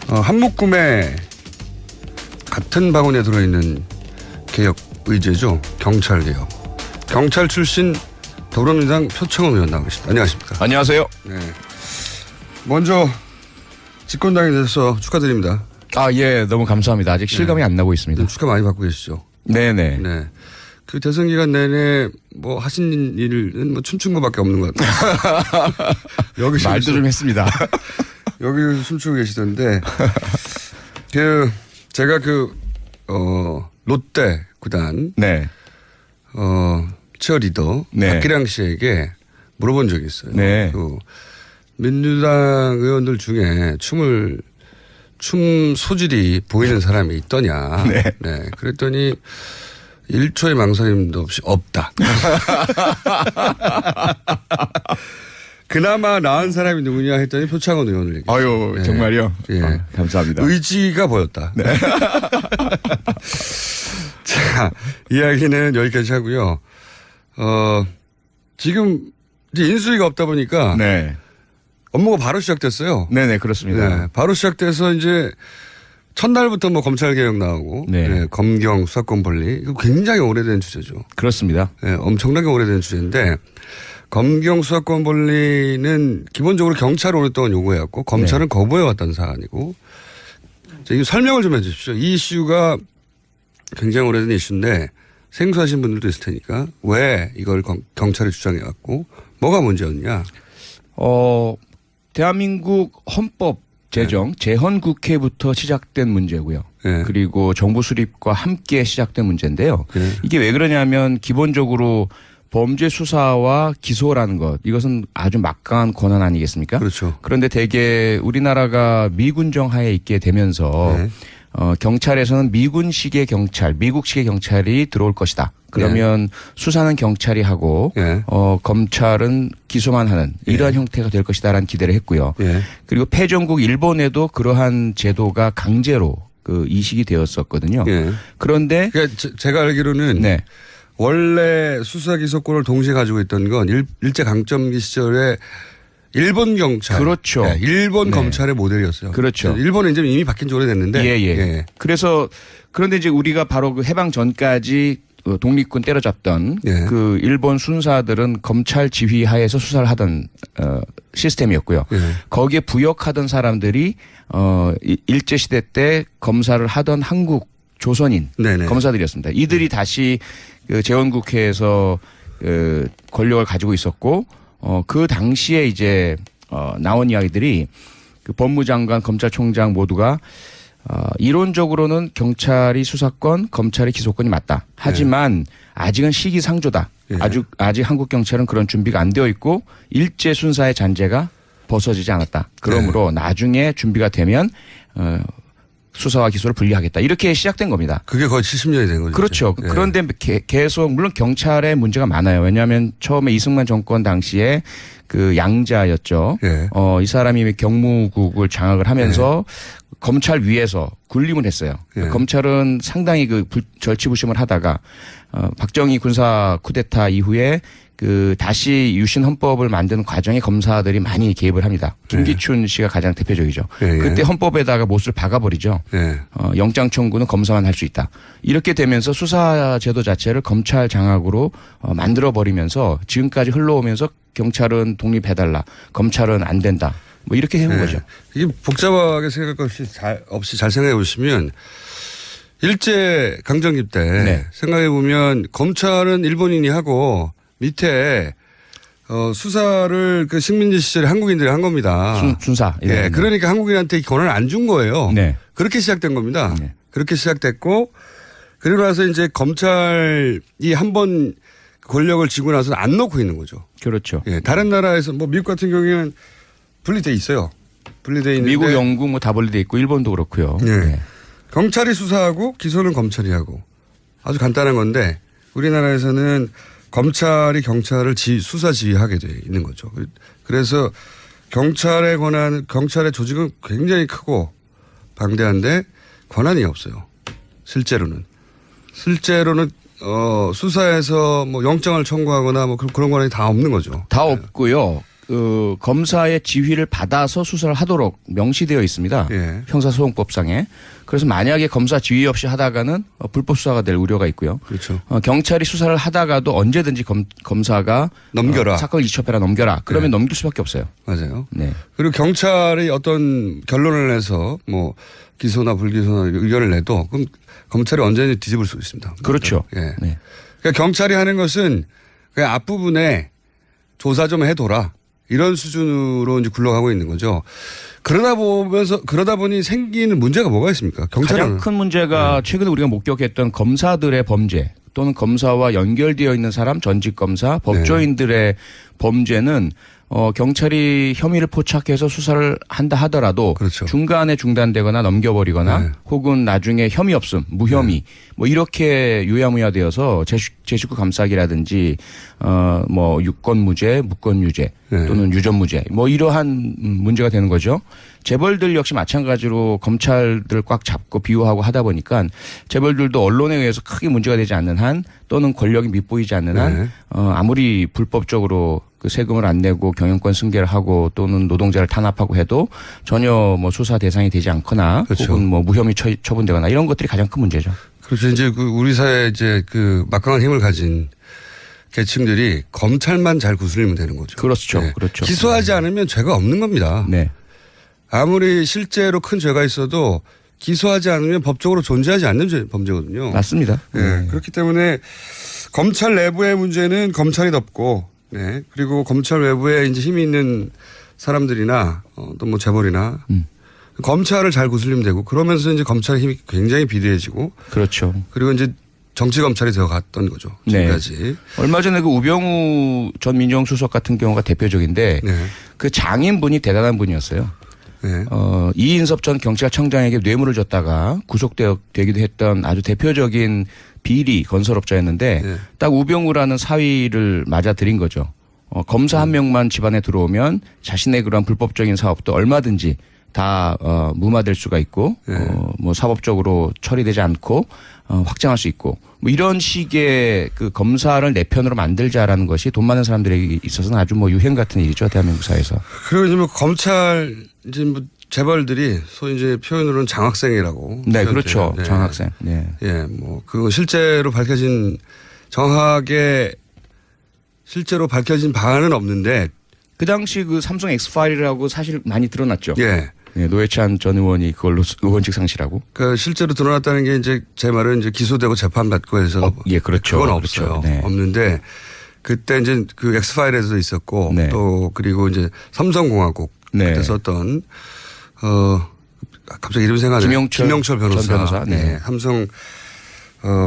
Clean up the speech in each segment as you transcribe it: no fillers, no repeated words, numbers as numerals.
한묶음에 같은 바구니에 들어있는 개혁 의제죠. 경찰 개혁. 경찰 출신 더불어민주당 표창원 의원 나와 계십니다. 안녕하십니까. 안녕하세요. 네. 먼저 집권당에 대해서 축하드립니다. 예, 너무 감사합니다. 아직 실감이 안 나고 있습니다. 축하 많이 받고 계시죠. 네네. 네. 그 대선 기간 내내 뭐 하신 일은 뭐 춤춘 것밖에 없는 것 같아요. 여기 말도 좀 했습니다. 여기 춤추고 계시던데 제가 롯데 구단 네. 치어리더 네. 박기량 씨에게 물어본 적이 있어요. 네. 민주당 의원들 중에 춤 소질이 보이는 사람이 있더냐. 네. 네. 그랬더니 1초의 망설임도 없이 없다. 그나마 나은 사람이 누구냐 했더니 표창원 의원을 얘기했어요. 아유, 네. 정말요? 예. 감사합니다. 의지가 보였다. 네. 자, 이야기는 여기까지 하고요. 지금 이제 인수위가 없다 보니까 네. 업무가 바로 시작됐어요. 네네, 그렇습니다. 네. 바로 시작돼서 이제 첫날부터 뭐 검찰개혁 나오고 네. 네, 검경 수사권 분리 이거 굉장히 오래된 주제죠. 그렇습니다. 네, 엄청나게 오래된 주제인데 검경 수사권 분리는 기본적으로 경찰이 오랫동안 요구해왔고 검찰은 거부해왔던 사안이고 이 설명을 좀 해 주십시오. 이 이슈가 굉장히 오래된 이슈인데 생소하신 분들도 있을 테니까 왜 이걸 경찰이 주장해왔고 뭐가 문제였냐. 대한민국 헌법 제정 재헌국회부터 시작된 문제고요. 네. 그리고 정부 수립과 함께 시작된 문제인데요. 네. 이게 왜 그러냐면 기본적으로 범죄 수사와 기소라는 것 이것은 아주 막강한 권한 아니겠습니까? 그렇죠. 그런데 대개 우리나라가 미군정 하에 있게 되면서 네. 경찰에서는 미군식의 경찰, 미국식의 경찰이 들어올 것이다. 그러면 수사는 경찰이 하고 네. 검찰은 기소만 하는 이러한 형태가 될 것이다라는 기대를 했고요. 네. 그리고 패전국 일본에도 그러한 제도가 강제로 이식이 되었었거든요. 네. 그런데 그러니까 제가 알기로는 네. 원래 수사 기소권을 동시에 가지고 있던 건 일제 강점기 시절에 일본 경찰, 그렇죠. 네, 일본 네. 검찰의 모델이었어요. 그렇죠. 일본은 이제 이미 바뀐 지 오래됐는데. 예. 그래서 그런데 이제 우리가 바로 그 해방 전까지 독립군 때려잡던 예. 그 일본 순사들은 검찰 지휘 하에서 수사를 하던 시스템이었고요. 예. 거기에 부역하던 사람들이 일제 시대 때 검사를 하던 한국 조선인 네네. 검사들이었습니다. 이들이 다시 그 재헌국회에서 권력을 가지고 있었고 그 당시에 이제 나온 이야기들이 그 법무장관, 검찰총장 모두가 이론적으로는 경찰이 수사권, 검찰이 기소권이 맞다. 하지만 아직은 시기상조다. 예. 아직 한국 경찰은 그런 준비가 안 되어 있고 일제 순사의 잔재가 벗어지지 않았다. 그러므로 나중에 준비가 되면 수사와 기소를 분리하겠다. 이렇게 시작된 겁니다. 그게 거의 70년이 된 거죠. 그렇죠. 예. 그런데 계속 물론 경찰에 문제가 많아요. 왜냐하면 처음에 이승만 정권 당시에 그 양자였죠. 예. 이 사람이 경무국을 장악을 하면서 검찰 위에서 군림을 했어요. 예. 검찰은 상당히 절치부심을 하다가 박정희 군사 쿠데타 이후에 다시 유신 헌법을 만드는 과정에 검사들이 많이 개입을 합니다. 김기춘 씨가 가장 대표적이죠. 예. 그때 헌법에다가 못을 박아버리죠. 예. 영장 청구는 검사만 할 수 있다. 이렇게 되면서 수사 제도 자체를 검찰 장악으로 만들어 버리면서 지금까지 흘러오면서 경찰은 독립해달라, 검찰은 안 된다. 뭐 이렇게 해온 거죠. 이게 복잡하게 생각할 것 없이 잘 생각해 보시면 일제 강점기 때 생각해 보면 검찰은 일본인이 하고 밑에 수사를 그 식민지 시절에 한국인들이 한 겁니다. 순사. 예. 그러니까 한국인한테 권한을 안 준 거예요. 네. 그렇게 시작된 겁니다. 네. 그렇게 시작됐고 그리고 나서 이제 검찰이 한번 권력을 쥐고 나서 안 놓고 있는 거죠. 그렇죠. 예. 다른 나라에서 뭐 미국 같은 경우에는 분리돼 있어요. 분리돼 있는데 미국, 영국 뭐 다 분리돼 있고 일본도 그렇고요. 예. 네. 경찰이 수사하고 기소는 검찰이 하고 아주 간단한 건데 우리나라에서는 검찰이 경찰을 수사 지휘하게 돼 있는 거죠. 그래서 경찰의 경찰의 조직은 굉장히 크고 방대한데 권한이 없어요. 실제로는 수사에서 뭐 영장을 청구하거나 뭐 그런 권한이 다 없는 거죠. 다 없고요. 검사의 지휘를 받아서 수사를 하도록 명시되어 있습니다. 예. 형사소송법상에. 그래서 만약에 검사 지휘 없이 하다가는 불법 수사가 될 우려가 있고요. 그렇죠. 경찰이 수사를 하다가도 언제든지 검사가 넘겨라. 사건을 이첩해라 넘겨라. 그러면 넘길 수밖에 없어요. 맞아요. 네. 그리고 경찰이 어떤 결론을 내서 뭐 기소나 불기소나 의견을 내도 그럼 검찰이 언제든지 뒤집을 수 있습니다. 그렇죠. 예. 네. 그러니까 경찰이 하는 것은 그냥 앞부분에 조사 좀 해둬라. 이런 수준으로 이제 굴러가고 있는 거죠. 그러다 보니 생기는 문제가 뭐가 있습니까? 경찰은. 가장 큰 문제가 최근에 우리가 목격했던 검사들의 범죄 또는 검사와 연결되어 있는 사람, 전직 검사, 법조인들의 범죄는 경찰이 혐의를 포착해서 수사를 한다 하더라도 그렇죠. 중간에 중단되거나 넘겨버리거나 네. 혹은 나중에 혐의 없음, 무혐의 뭐 이렇게 유야무야 되어서 제19 감싸기라든지 뭐 유권무죄, 무권유죄 네. 또는 유전무죄 뭐 이러한 문제가 되는 거죠. 재벌들 역시 마찬가지로 검찰들 꽉 잡고 비호하고 하다 보니까 재벌들도 언론에 의해서 크게 문제가 되지 않는 한 또는 권력이 밉보이지 않는 한 네. 아무리 불법적으로 그 세금을 안 내고 경영권 승계를 하고 또는 노동자를 탄압하고 해도 전혀 뭐 수사 대상이 되지 않거나 그렇죠. 혹은 뭐 무혐의 처분되거나 이런 것들이 가장 큰 문제죠. 그렇죠. 이제 그 우리 사회에 이제 그 막강한 힘을 가진 계층들이 검찰만 잘 구슬리면 되는 거죠. 그렇죠. 네. 그렇죠. 기소하지 않으면 죄가 없는 겁니다. 네. 아무리 실제로 큰 죄가 있어도 기소하지 않으면 법적으로 존재하지 않는 범죄거든요. 맞습니다. 네. 그렇기 때문에 검찰 내부의 문제는 검찰이 덮고, 네. 그리고 검찰 외부에 이제 힘이 있는 사람들이나 또 뭐 재벌이나 검찰을 잘 구슬리면 되고 그러면서 이제 검찰의 힘이 굉장히 비대해지고 그렇죠. 그리고 이제 정치 검찰이 되어 갔던 거죠. 지금까지. 네. 얼마 전에 그 우병우 전 민정수석 같은 경우가 대표적인데 네. 그 장인분이 대단한 분이었어요. 네. 이인섭 전 경찰청장에게 뇌물을 줬다가 구속되기도 했던 아주 대표적인 비리 건설업자였는데 네. 딱 우병우라는 사위를 맞아들인 거죠. 검사 한 명만 집안에 들어오면 자신의 그런 불법적인 사업도 얼마든지 다 무마될 수가 있고 뭐 사법적으로 처리되지 않고 확장할 수 있고 뭐 이런 식의 그 검사를 내 편으로 만들자라는 것이 돈 많은 사람들에게 있어서는 아주 뭐 유행 같은 일이죠 대한민국 사회에서. 그리고 이제 뭐 검찰 이제 뭐 재벌들이 소위 이제 표현으로는 장학생이라고. 네, 그렇죠. 네. 장학생. 네. 예, 뭐 그 실제로 밝혀진 정확하게 실제로 밝혀진 바는 없는데. 그 당시 그 삼성 엑스파일이라고 사실 많이 드러났죠. 예. 네, 노회찬 전 의원이 그걸로 의원직 상실하고. 그 실제로 드러났다는 게 이제 제 말은 이제 기소되고 재판받고 해서. 예, 그렇죠. 그건 그렇죠. 없어요. 네. 없는데 그때 이제 그 엑스파일에도 있었고 네. 또 그리고 이제 삼성공화국 네. 그때 썼던 갑자기 이름 생각나네. 김영철 변호사. 전 변호사. 네. 네. 삼성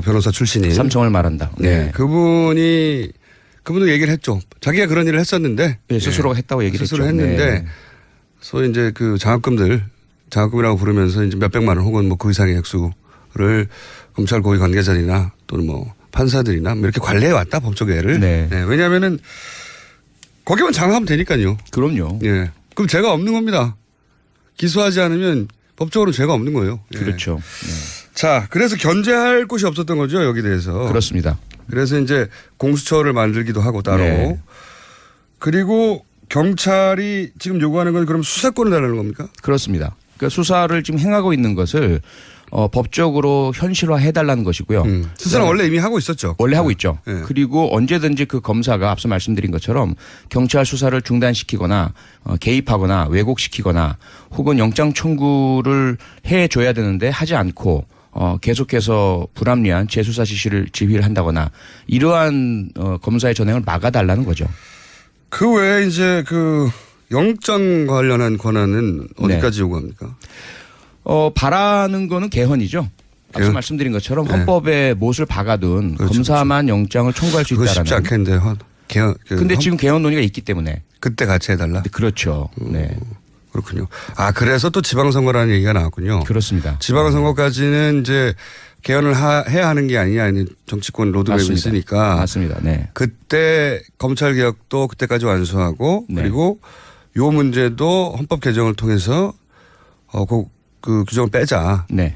변호사 출신인. 삼성을 말한다. 네. 네. 그분도 얘기를 했죠. 자기가 그런 일을 했었는데. 네, 스스로가 했다고 얘기를 스스로 했죠. 했는데 네. 소위 이제 그 장학금이라고 부르면서 이제 몇백만 원 혹은 뭐 그 이상의 액수를 검찰 고위 관계자들이나 또는 뭐 판사들이나 뭐 이렇게 관리해 왔다 법조계를. 네. 네. 왜냐하면은 거기만 장악하면 되니까요. 그럼요. 예. 그럼 죄가 없는 겁니다. 기소하지 않으면 법적으로 죄가 없는 거예요. 예. 그렇죠. 네. 자, 그래서 견제할 곳이 없었던 거죠, 여기 대해서. 그렇습니다. 그래서 이제 공수처를 만들기도 하고 따로. 네. 그리고 경찰이 지금 요구하는 건 그럼 수사권을 달라는 겁니까? 그렇습니다. 그러니까 수사를 지금 행하고 있는 것을 법적으로 현실화해달라는 것이고요. 수사는 원래 이미 하고 있었죠. 원래 하고 있죠. 네. 그리고 언제든지 그 검사가 앞서 말씀드린 것처럼 경찰 수사를 중단시키거나 개입하거나 왜곡시키거나 혹은 영장 청구를 해줘야 되는데 하지 않고 계속해서 불합리한 재수사 지휘를 한다거나 이러한 검사의 전행을 막아달라는 거죠. 그 외에 이제 그 영장 관련한 권한은 어디까지 요구합니까? 바라는 거는 개헌이죠. 앞서 개헌? 말씀드린 것처럼 네. 헌법에 못을 박아둔 그렇죠, 검사만 영장을 청구할 수 그거 있다라는. 쉽지 않겠는데. 근데 지금 개헌 논의가 있기 때문에. 그때 같이 해달라? 그렇죠. 네. 그렇군요. 아, 그래서 또 지방선거라는 얘기가 나왔군요. 그렇습니다. 지방선거까지는 이제 개헌을 해야 하는 게 아니냐. 정치권 로드맵이 맞습니다. 있으니까. 맞습니다. 네. 그때 검찰개혁도 그때까지 완수하고 네. 그리고 요 문제도 헌법 개정을 통해서 그 규정을 빼자. 네.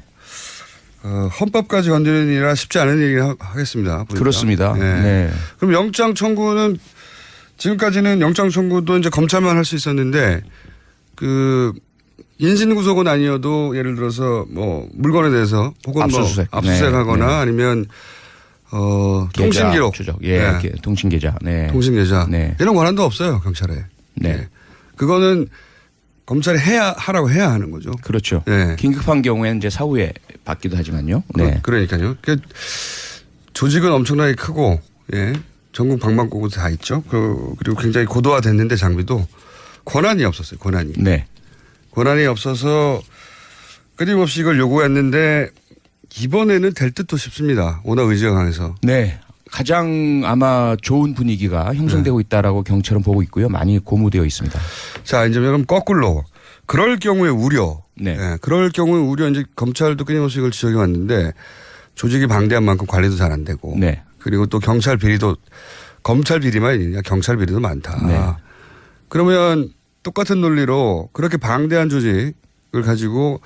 헌법까지 건드리는 일이라 쉽지 않은 일이라 하겠습니다. 보니까. 그렇습니다. 네. 네. 그럼 영장 청구는 지금까지는 영장 청구도 이제 검찰만 할 수 있었는데 그 인신구속은 아니어도 예를 들어서 뭐 물건에 대해서 혹은 압수수색. 뭐 압수수색하거나 네. 아니면 계좌 통신기록, 추적. 예, 네. 통신계좌. 네. 통신계좌 네. 이런 권한도 없어요 경찰에. 네. 그거는 검찰이 하라고 해야 하는 거죠. 그렇죠. 네. 긴급한 경우에는 이제 사후에 받기도 하지만요. 네. 그러니까요. 조직은 엄청나게 크고 예. 전국 방방곡곡 다 있죠. 그리고 굉장히 고도화됐는데 장비도 권한이 없었어요. 네. 권한이 없어서 끊임없이 이걸 요구했는데 이번에는 될 듯도 싶습니다. 워낙 의지가 강해서. 네. 가장 아마 좋은 분위기가 형성되고 있다라고 경찰은 보고 있고요. 많이 고무되어 있습니다. 자, 이제 그럼 거꾸로 그럴 경우에 우려. 네. 예, 그럴 경우에 우려 이제 검찰도 끊임없이 이걸 지적해 왔는데 조직이 방대한 만큼 관리도 잘 안 되고. 네. 그리고 또 경찰 비리도 검찰 비리만 있느냐 경찰 비리도 많다. 네. 그러면 똑같은 논리로 그렇게 방대한 조직을 가지고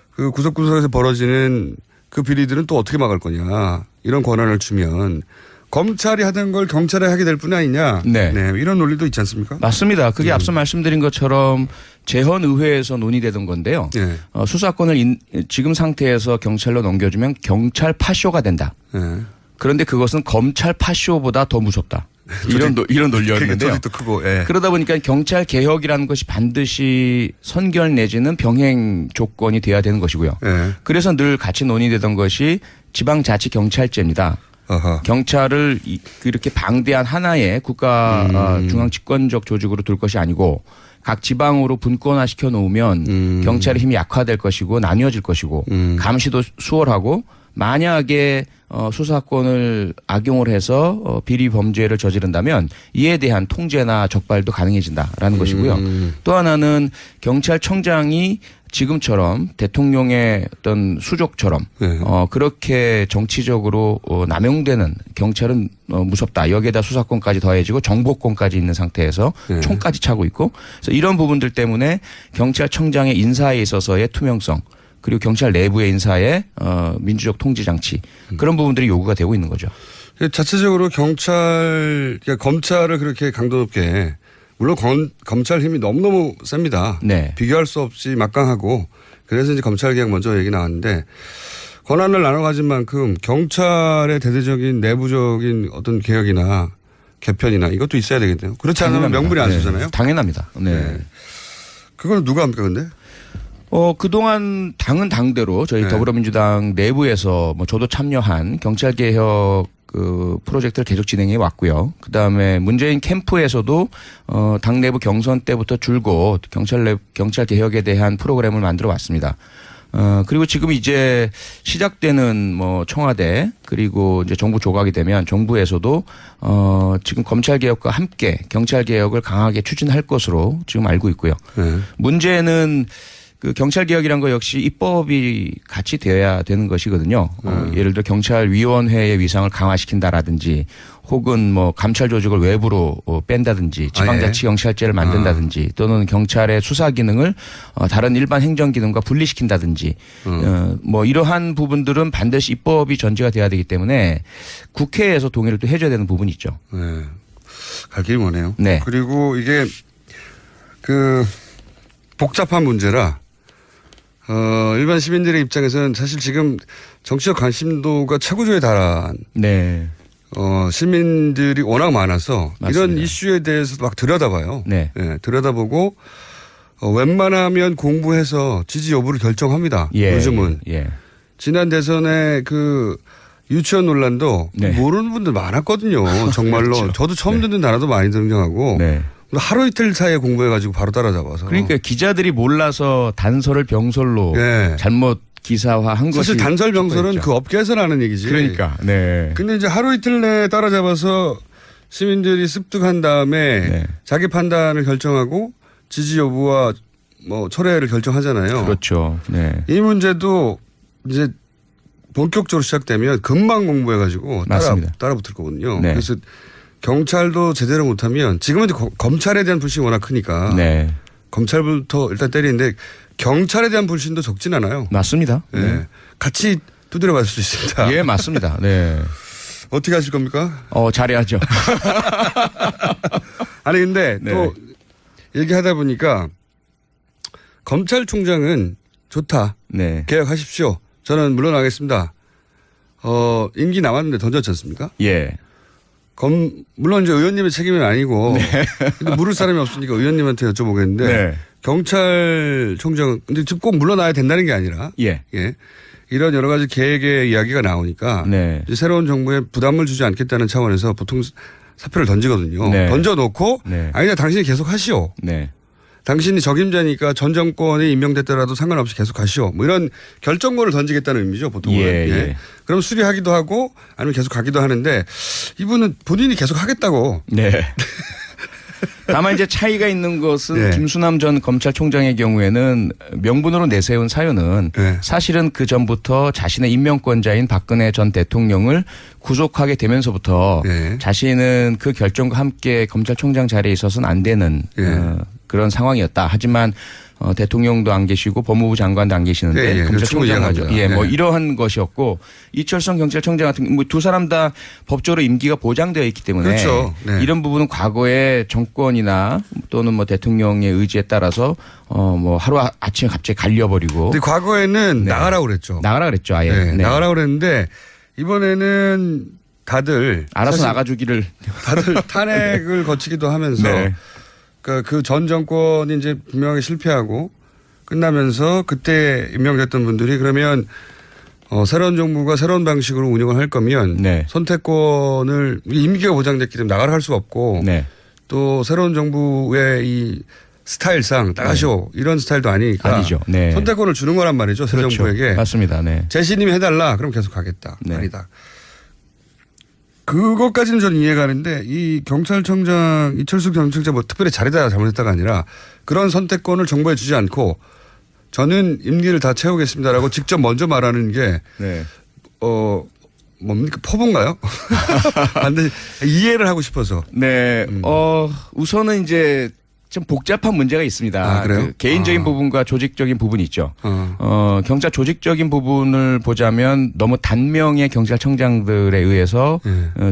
그 구석구석에서 벌어지는 그 비리들은 또 어떻게 막을 거냐. 이런 권한을 주면 검찰이 하던 걸 경찰이 하게 될 뿐 아니냐. 네. 이런 논리도 있지 않습니까? 맞습니다. 그게 앞서 말씀드린 것처럼 재헌의회에서 논의되던 건데요. 네. 수사권을 지금 상태에서 경찰로 넘겨주면 경찰 파쇼가 된다. 네. 그런데 그것은 검찰 파쇼보다 더 무섭다. 이런 논리였는데요. 조직도 크고. 예. 그러다 보니까 경찰 개혁이라는 것이 반드시 선결 내지는 병행 조건이 돼야 되는 것이고요. 예. 그래서 늘 같이 논의되던 것이 지방자치경찰제입니다. 어허. 경찰을 이렇게 방대한 하나의 국가 중앙 집권적 조직으로 둘 것이 아니고 각 지방으로 분권화 시켜 놓으면 경찰의 힘이 약화될 것이고 나뉘어질 것이고 감시도 수월하고 만약에 수사권을 악용을 해서 비리 범죄를 저지른다면 이에 대한 통제나 적발도 가능해진다라는 것이고요. 또 하나는 경찰청장이 지금처럼 대통령의 어떤 수족처럼 네. 그렇게 정치적으로 남용되는 경찰은 무섭다. 여기에다 수사권까지 더해지고 정보권까지 있는 상태에서 네. 총까지 차고 있고 그래서 이런 부분들 때문에 경찰청장의 인사에 있어서의 투명성 그리고 경찰 내부의 인사의 민주적 통제 장치 그런 부분들이 요구가 되고 있는 거죠. 자체적으로 그러니까 검찰을 그렇게 강도 높게 물론 검찰 힘이 너무너무 셉니다. 네. 비교할 수 없이 막강하고 그래서 이제 검찰 개혁 먼저 얘기 나왔는데 권한을 나눠 가진 만큼 경찰의 대대적인 내부적인 어떤 개혁이나 개편이나 이것도 있어야 되겠네요. 그렇지 않으면 명분이 안 쓰잖아요. 당연합니다. 네. 네. 그거는 누가 합니까 근데? 그동안 당은 당대로 저희 네. 더불어민주당 내부에서 뭐 저도 참여한 경찰개혁 그 프로젝트를 계속 진행해 왔고요. 그다음에 문재인 캠프에서도 당 내부 경선 때부터 줄곧 경찰 개혁에 대한 프로그램을 만들어 왔습니다. 그리고 지금 이제 시작되는 뭐 청와대 그리고 이제 정부 조각이 되면 정부에서도 지금 검찰 개혁과 함께 경찰 개혁을 강하게 추진할 것으로 지금 알고 있고요. 네. 문제는 그 경찰개혁이란 거 역시 입법이 같이 되어야 되는 것이거든요. 예를 들어 경찰위원회의 위상을 강화시킨다라든지 혹은 뭐 감찰 조직을 외부로 뺀다든지 지방자치경찰제를 만든다든지 또는 경찰의 수사 기능을 다른 일반 행정 기능과 분리시킨다든지 뭐 이러한 부분들은 반드시 입법이 전제가 돼야 되기 때문에 국회에서 동의를 또 해줘야 되는 부분이 있죠. 네. 갈 길이 머네요. 네. 그리고 이게 그 복잡한 문제라 일반 시민들의 입장에서는 사실 지금 정치적 관심도가 최고조에 달한 네. 시민들이 워낙 많아서 맞습니다. 이런 이슈에 대해서도 막 들여다봐요. 네. 네, 들여다보고 웬만하면 공부해서 지지 여부를 결정합니다. 예. 요즘은. 예. 지난 대선에 그 유치원 논란도 네. 모르는 분들 많았거든요. 정말로. 그렇죠. 저도 처음 듣는 단어도 많이 등장하고. 네. 하루 이틀 사이에 공부해가지고 바로 따라잡아서. 그러니까 기자들이 몰라서 단서를 병설로 네. 잘못 기사화한 것이 사실 단설 병설은 있죠. 그 업계에서 나는 얘기지. 그러니까 네. 근데 이제 하루 이틀 내에 따라잡아서 시민들이 습득한 다음에 네. 자기 판단을 결정하고 지지 여부와 뭐 철회를 결정하잖아요. 그렇죠. 네. 이 문제도 이제 본격적으로 시작되면 금방 공부해가지고 맞습니다. 따라 붙을 거거든요. 네. 그래서 경찰도 제대로 못하면 지금은 이제 검찰에 대한 불신이 워낙 크니까 네. 검찰부터 일단 때리는데 경찰에 대한 불신도 적진 않아요. 맞습니다. 네. 네. 같이 두드려 맞을 수 있습니다. 예, 맞습니다. 네. 어떻게 하실 겁니까? 잘해야죠. 아니 근데 네. 또 얘기하다 보니까 검찰총장은 좋다. 네. 개혁하십시오. 저는 물러나겠습니다. 임기 남았는데 던졌지 않습니까? 예. 물론 이제 의원님의 책임은 아니고 근데 물을 사람이 없으니까 의원님한테 여쭤보겠는데 네. 경찰총장은 근데 지금 꼭 물러나야 된다는 게 아니라 예. 예. 이런 여러 가지 계획의 이야기가 나오니까 네. 이제 새로운 정부에 부담을 주지 않겠다는 차원에서 보통 사표를 던지거든요. 네. 던져놓고 네. 아니다 당신이 계속 하시오. 네. 당신이 적임자니까 전 정권이 임명됐더라도 상관없이 계속 가시오. 뭐 이런 결정권을 던지겠다는 의미죠, 보통은. 예. 그럼 수리하기도 하고 아니면 계속 가기도 하는데 이분은 본인이 계속 하겠다고. 네. 다만 이제 차이가 있는 것은 네. 김수남 전 검찰총장의 경우에는 명분으로 내세운 사유는 네. 사실은 그 전부터 자신의 임명권자인 박근혜 전 대통령을 구속하게 되면서부터 네. 자신은 그 결정과 함께 검찰총장 자리에 있어서는 안 되는 네. 그런 상황이었다. 하지만 대통령도 안 계시고 법무부 장관도 안 계시는데 네, 네. 검찰총장 하죠. 충분히 예, 뭐 네. 이러한 것이었고 이철성 경찰청장 같은 뭐 두 사람 다 법적으로 임기가 보장되어 있기 때문에 그렇죠. 네. 이런 부분은 과거에 정권이나 또는 뭐 대통령의 의지에 따라서 뭐 하루 아침에 갑자기 갈려버리고 근데 과거에는 네. 나가라고 그랬죠. 나가라 그랬죠. 아예. 네. 네. 나가라고 그랬는데 이번에는 다들 알아서 사실 나가주기를. 다들 탄핵을 거치기도 하면서 네. 그 전 정권이 이제 분명하게 실패하고 끝나면서 그때 임명됐던 분들이 그러면 새로운 정부가 새로운 방식으로 운영을 할 거면 네. 선택권을 임기가 보장됐기 때문에 나가라 할 수가 없고 네. 또 새로운 정부의 이 스타일상 나가시오 이런 스타일도 아니니까 아니죠. 네. 선택권을 주는 거란 말이죠. 새 그렇죠. 정부에게. 맞습니다. 네. 재신임이 해달라. 그럼 계속 가겠다. 네. 아니다. 그것까지는 저는 이해가 가는데 이 경찰청장 이철수 경찰청 뭐 특별히 잘했다 잘못했다가 아니라 그런 선택권을 정부에 주지 않고 저는 임기를 다 채우겠습니다라고 직접 먼저 말하는 게 네. 뭡니까 포부인가요? 반드시 이해를 하고 싶어서. 네. 우선은 이제 좀 복잡한 문제가 있습니다. 아, 그래요? 그 개인적인 부분과 조직적인 부분이 있죠. 어. 경찰 조직적인 부분을 보자면 너무 단명의 경찰청장들에 의해서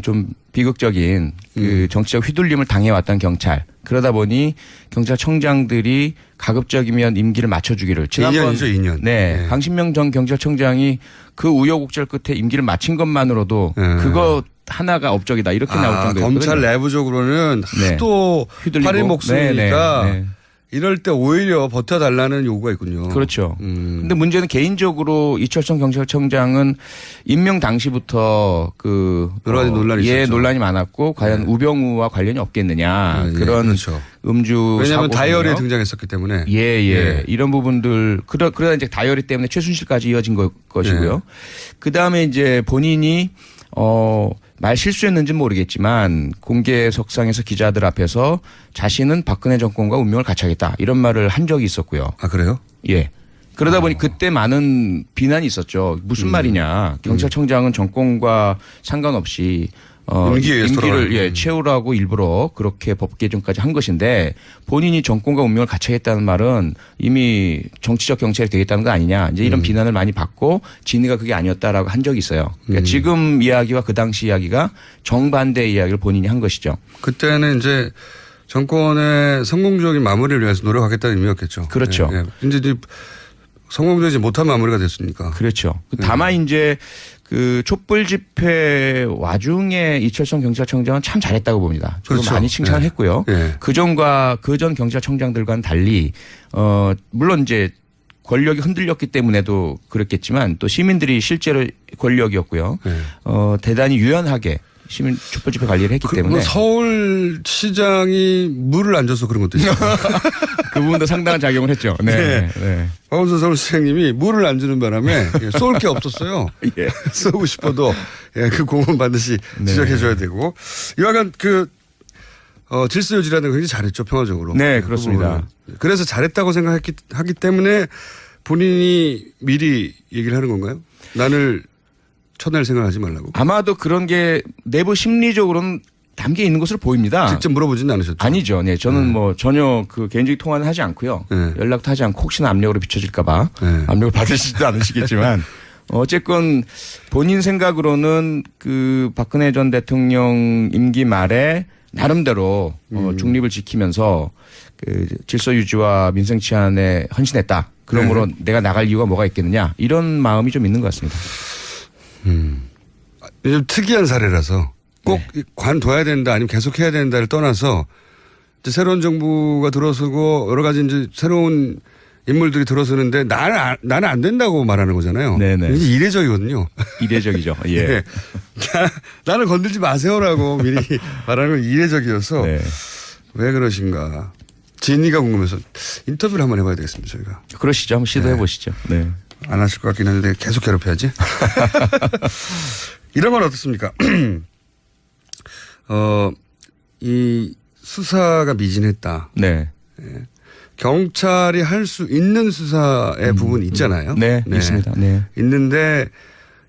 좀 비극적인 그 정치적 휘둘림을 당해왔던 경찰. 그러다 보니 경찰청장들이 가급적이면 임기를 맞춰주기를. 지난번 2년이죠, 2년. 네. 네. 강신명 전 경찰청장이 그 우여곡절 끝에 임기를 마친 것만으로도 그거 하나가 업적이다. 이렇게 나올 정도였거든요. 검찰 내부적으로는 네. 하도 휘둘리고. 팔이 목숨이니까 네, 네, 네. 이럴 때 오히려 버텨달라는 요구가 있군요. 그렇죠. 근데 문제는 개인적으로 이철성 경찰청장은 임명 당시부터 그 여러 가지 논란이 예, 있었죠. 논란이 많았고 과연 우병우와 관련이 없겠느냐 예, 그런 그렇죠. 음주 왜냐하면 사고 다이어리에 등력. 등장했었기 때문에. 예. 이런 부분들 그러다 이제 다이어리 때문에 최순실까지 이어진 것이고요. 예. 그 다음에 이제 본인이 말 실수했는지는 모르겠지만 공개석상에서 기자들 앞에서 자신은 박근혜 정권과 운명을 같이 하겠다 이런 말을 한 적이 있었고요. 아 그래요? 예. 그러다 보니 그때 많은 비난이 있었죠. 무슨 말이냐. 경찰청장은 정권과 상관없이 임기에 임기를 채우라고 일부러 그렇게 법 개정까지 한 것인데 본인이 정권과 운명을 같이 하겠다는 말은 이미 정치적 경찰이 되겠다는 거 아니냐. 이제 이런 비난을 많이 받고 진위가 그게 아니었다라고 한 적이 있어요. 그러니까 지금 이야기와 그 당시 이야기가 정반대의 이야기를 본인이 한 것이죠. 그때는 이제 정권의 성공적인 마무리를 위해서 노력하겠다는 의미였겠죠. 그렇죠. 근데 이제 성공적이지 못한 마무리가 됐으니까. 그렇죠. 다만 이제 그 촛불 집회 와중에 이철성 경찰청장은 참 잘했다고 봅니다. 저도 그렇죠. 많이 칭찬을 네. 했고요. 네. 그전과 그전 경찰청장들과는 달리 물론 이제 권력이 흔들렸기 때문에도 그랬겠지만 또 시민들이 실제로 권력이었고요. 네. 대단히 유연하게 시민 촛불 집회 관리를 했기 때문에 서울시장이 물을 안 줘서 그런 것도 있어요. 그 부분도 상당한 작용을 했죠. 네. 네. 박원순 서울시장님이 물을 안 주는 바람에 쏠 게 없었어요. 예. 쏘고 싶어도 그 공은 반드시 네. 지적해줘야 되고. 이와간 질서 유지라는 거 굉장히 잘했죠. 평화적으로. 네, 그렇습니다. 그래서 잘했다고 하기 때문에 본인이 미리 얘기를 하는 건가요? 나를 쳐낼 생각하지 말라고. 아마도 그런 게 내부 심리적으로는 담겨 있는 것으로 보입니다. 직접 물어보지는 않으셨죠? 아니죠. 네. 저는 뭐 전혀 그 개인적인 통화는 하지 않고요. 네. 연락도 하지 않고 혹시나 압력으로 비춰질까봐 네. 압력을 받으시지도 않으시겠지만 어쨌건 본인 생각으로는 그 박근혜 전 대통령 임기 말에 나름대로 중립을 지키면서 그 질서 유지와 민생 치안에 헌신했다. 그러므로 내가 나갈 이유가 뭐가 있겠느냐. 이런 마음이 좀 있는 것 같습니다. 좀 특이한 사례라서 꼭 관둬야 된다 아니면 계속해야 된다를 떠나서 이제 새로운 정부가 들어서고 여러 가지 이제 새로운 인물들이 들어서는데 나는 안 된다고 말하는 거잖아요. 네네. 이게 이례적이거든요. 이례적이죠. 예. 네. 나는 건들지 마세요라고 미리 말하는 건 이례적이어서 네. 왜 그러신가. 진위가 궁금해서 인터뷰를 한번 해봐야 되겠습니다. 저희가. 그러시죠. 한번 시도해 보시죠. 네. 안 하실 것 같긴 한데 계속 괴롭혀야지. 이런 건 어떻습니까? 이 수사가 미진했다. 네. 경찰이 할 수 있는 수사의 부분이 있잖아요. 네. 있습니다. 네. 있는데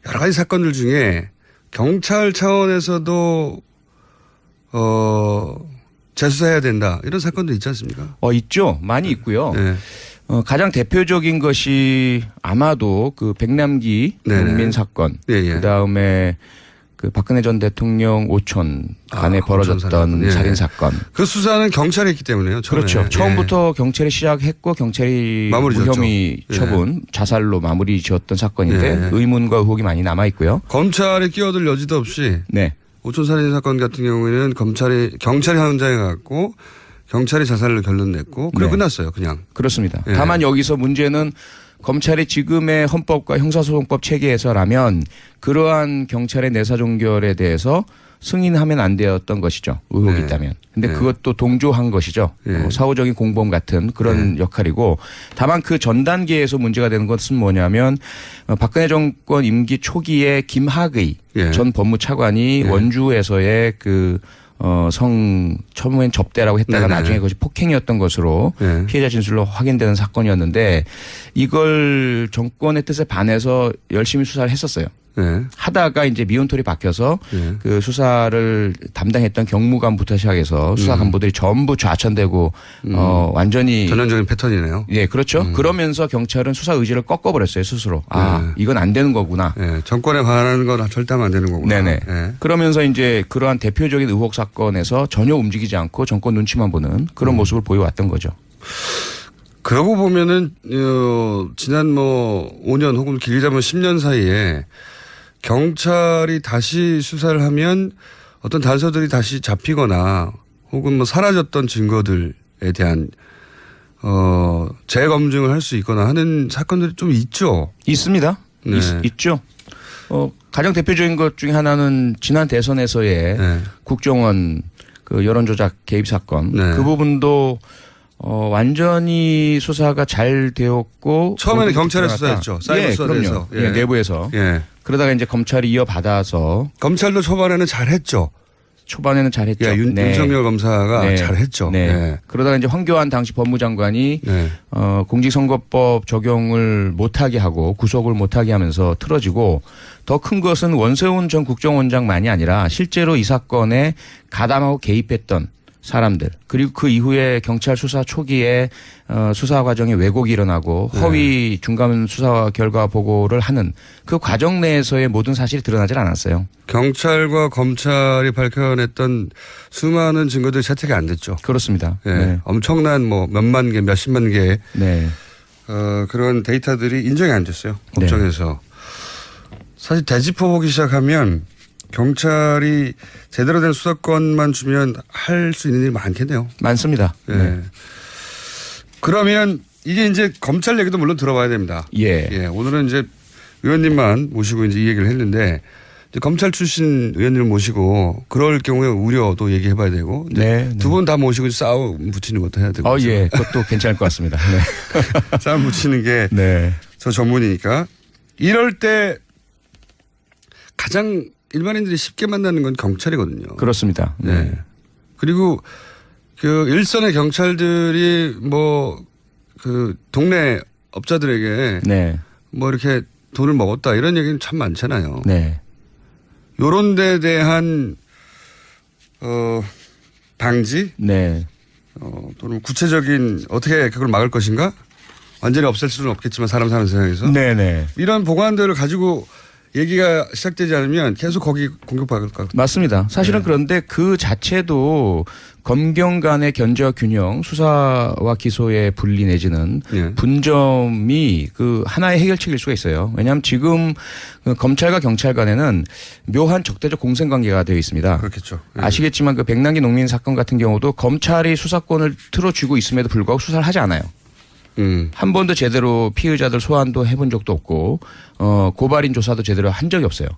여러 가지 사건들 중에 경찰 차원에서도 재수사해야 된다. 이런 사건도 있지 않습니까? 있죠. 많이 있고요. 네. 가장 대표적인 것이 아마도 그 백남기 네네. 국민 사건. 예. 그다음에 그 박근혜 전 대통령 오촌 간에 벌어졌던 예. 살인 사건. 그 수사는 경찰이 했기 때문에요. 처음에. 그렇죠. 처음부터 경찰이 시작했고 경찰이 마무리 지었죠. 무혐의 예. 처분 자살로 마무리 지었던 사건인데 예. 의문과 의혹이 많이 남아 있고요. 검찰이 끼어들 여지도 없이 네. 오촌 살인 사건 같은 경우에는 경찰이 현장에 갔고 경찰이 자살로 결론 냈고 그리고 네. 끝났어요. 그냥. 그렇습니다. 예. 다만 여기서 문제는 검찰이 지금의 헌법과 형사소송법 체계에서라면 그러한 경찰의 내사종결에 대해서 승인하면 안 되었던 것이죠. 의혹이 네. 있다면. 근데 네. 그것도 동조한 것이죠. 네. 사후적인 공범 같은 그런 역할이고 다만 그 전 단계에서 문제가 되는 것은 뭐냐면 박근혜 정권 임기 초기에 김학의 예. 전 법무차관이 원주에서의 처음엔 접대라고 했다가 네네. 나중에 그것이 폭행이었던 것으로 네. 피해자 진술로 확인되는 사건이었는데 이걸 정권의 뜻에 반해서 열심히 수사를 했었어요. 네. 하다가 이제 미온톨이 바뀌어서 네. 그 수사를 담당했던 경무관부터 시작해서 수사 간부들이 전부 좌천되고 완전히 전형적인 패턴이네요. 예, 그렇죠. 그러면서 경찰은 수사 의지를 꺾어버렸어요, 스스로. 이건 안 되는 거구나. 네. 정권에 관하는 건 절대 하면 안 되는 거구나. 네네. 네. 그러면서 이제 그러한 대표적인 의혹 사건에서 전혀 움직이지 않고 정권 눈치만 보는 그런 모습을 보여왔던 거죠. 그러고 보면은 지난 5년 혹은 길게 잡으면 10년 사이에 경찰이 다시 수사를 하면 어떤 단서들이 다시 잡히거나 혹은 사라졌던 증거들에 대한 재검증을 할 수 있거나 하는 사건들이 좀 있죠. 있습니다. 네. 있죠. 가장 대표적인 것 중에 하나는 지난 대선에서의 네. 국정원 그 여론조작 개입 사건. 네. 그 부분도 완전히 수사가 잘 되었고 처음에는 경찰에 드러났다. 수사했죠. 사이버 예, 수사대에서. 그럼요. 예, 내부에서. 예. 그러다가 이제 검찰이 이어받아서 검찰도 초반에는 잘했죠. 초반에는 잘했죠. 예, 윤석열 검사가 네. 잘했죠. 네. 예. 그러다가 이제 황교안 당시 법무장관이 네. 공직선거법 적용을 못하게 하고 구속을 못하게 하면서 틀어지고 더 큰 것은 원세훈 전 국정원장만이 아니라 실제로 이 사건에 가담하고 개입했던 사람들 그리고 그 이후에 경찰 수사 초기에 수사 과정에 왜곡이 일어나고 허위 중간 수사 결과 보고를 하는 그 과정 내에서의 모든 사실이 드러나질 않았어요. 경찰과 검찰이 밝혀냈던 수많은 증거들이 채택이 안 됐죠. 그렇습니다. 예. 네. 엄청난 몇만 개, 몇십만 개의 네. 그런 데이터들이 인정이 안 됐어요. 네. 법정에서. 사실 되짚어 보기 시작하면 경찰이 제대로 된 수사권만 주면 할 수 있는 일이 많겠네요. 많습니다. 예. 네. 그러면 이게 이제 검찰 얘기도 물론 들어봐야 됩니다. 예. 오늘은 이제 의원님만 모시고 이제 이 얘기를 했는데 이제 검찰 출신 의원님을 모시고 그럴 경우에 우려도 얘기해 봐야 되고 네. 두 분 다 모시고 싸움 붙이는 것도 해야 되고. 예. 그것도 괜찮을 것 같습니다. 네. 싸움 붙이는 게 네. 저 전문이니까 이럴 때 가장 일반인들이 쉽게 만나는 건 경찰이거든요. 그렇습니다. 네. 그리고 그 일선의 경찰들이 그 동네 업자들에게 네. 이렇게 돈을 먹었다 이런 얘기는 참 많잖아요. 네. 요런 데 대한 방지 네. 또는 구체적인 어떻게 그걸 막을 것인가 완전히 없앨 수는 없겠지만 사람 사는 세상에서 네네. 이런 보관들을 가지고 얘기가 시작되지 않으면 계속 거기 공격받을 것 같아요. 맞습니다. 사실은 네. 그런데 그 자체도 검경 간의 견제와 균형, 수사와 기소의 분리 내지는 네. 분점이 그 하나의 해결책일 수가 있어요. 왜냐하면 지금 그 검찰과 경찰 간에는 묘한 적대적 공생관계가 되어 있습니다. 그렇겠죠. 네. 아시겠지만 그 백남기 농민 사건 같은 경우도 검찰이 수사권을 틀어쥐고 있음에도 불구하고 수사를 하지 않아요. 한 번도 제대로 피의자들 소환도 해본 적도 없고 고발인 조사도 제대로 한 적이 없어요.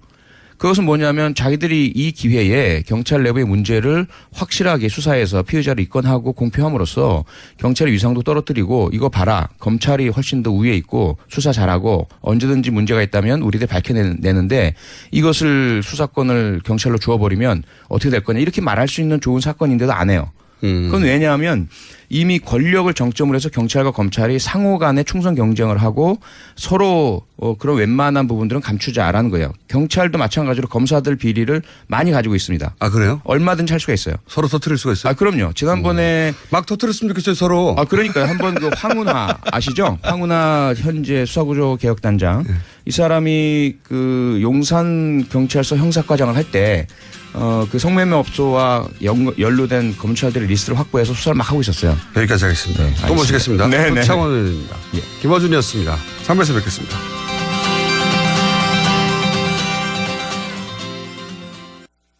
그것은 뭐냐면 자기들이 이 기회에 경찰 내부의 문제를 확실하게 수사해서 피의자를 입건하고 공표함으로써 경찰의 위상도 떨어뜨리고 이거 봐라. 검찰이 훨씬 더 우위에 있고 수사 잘하고 언제든지 문제가 있다면 우리들 밝혀내는데 이것을 수사권을 경찰로 주어버리면 어떻게 될 거냐 이렇게 말할 수 있는 좋은 사건인데도 안 해요. 그건 왜냐하면 이미 권력을 정점으로 해서 경찰과 검찰이 상호 간에 충성 경쟁을 하고 서로 그런 웬만한 부분들은 감추자라는 거예요. 경찰도 마찬가지로 검사들 비리를 많이 가지고 있습니다. 아, 그래요? 얼마든지 할 수가 있어요. 서로 터뜨릴 수가 있어요? 아, 그럼요. 지난번에 막 터뜨렸으면 좋겠어요, 서로. 아, 그러니까요. 한번 그 황운하 아시죠? 황운하 현재 수사구조 개혁단장. 이 사람이 그 용산 경찰서 형사과장을 할 때 그 성매매업소와 연루된 검찰들의 리스트를 확보해서 수사를 막 하고 있었어요. 여기까지 하겠습니다. 네, 또 모시겠습니다. 네, 네. 차원입니다. 예. 김어준이었습니다. 3부에서 뵙겠습니다.